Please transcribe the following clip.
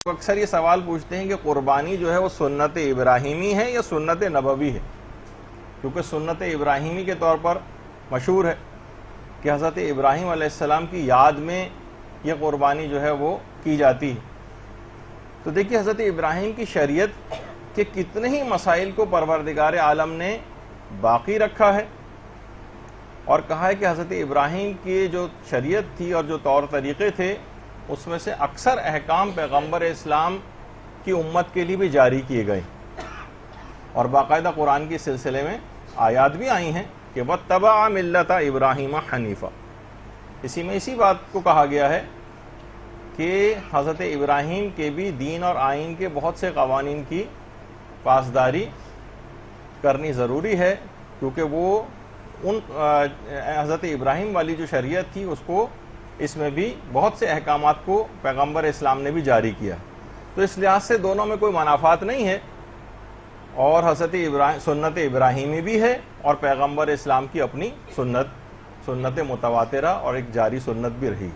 اکثر یہ سوال پوچھتے ہیں کہ قربانی جو ہے وہ سنت ابراہیمی ہے یا سنت نبوی ہے، کیونکہ سنت ابراہیمی کے طور پر مشہور ہے کہ حضرت ابراہیم علیہ السلام کی یاد میں یہ قربانی جو ہے وہ کی جاتی ہے۔ تو دیکھیے حضرت ابراہیم کی شریعت کے کتنے ہی مسائل کو پروردگار عالم نے باقی رکھا ہے، اور کہا ہے کہ حضرت ابراہیم کی جو شریعت تھی اور جو طور طریقے تھے اس میں سے اکثر احکام پیغمبر اسلام کی امت کے لیے بھی جاری کیے گئے، اور باقاعدہ قرآن کے سلسلے میں آیات بھی آئی ہیں کہ وَاتَّبَعَ مِلَّةَ إِبْرَاهِيمَ حَنِيفًا، اسی میں اسی بات کو کہا گیا ہے کہ حضرت ابراہیم کے بھی دین اور آئین کے بہت سے قوانین کی پاسداری کرنی ضروری ہے، کیونکہ وہ حضرت ابراہیم والی جو شریعت تھی اس میں بھی بہت سے احکامات کو پیغمبر اسلام نے بھی جاری کیا، تو اس لحاظ سے دونوں میں کوئی منافات نہیں ہے، اور حضرت سنت ابراہیمی بھی ہے اور پیغمبر اسلام کی اپنی سنت متواترہ اور ایک جاری سنت بھی رہی۔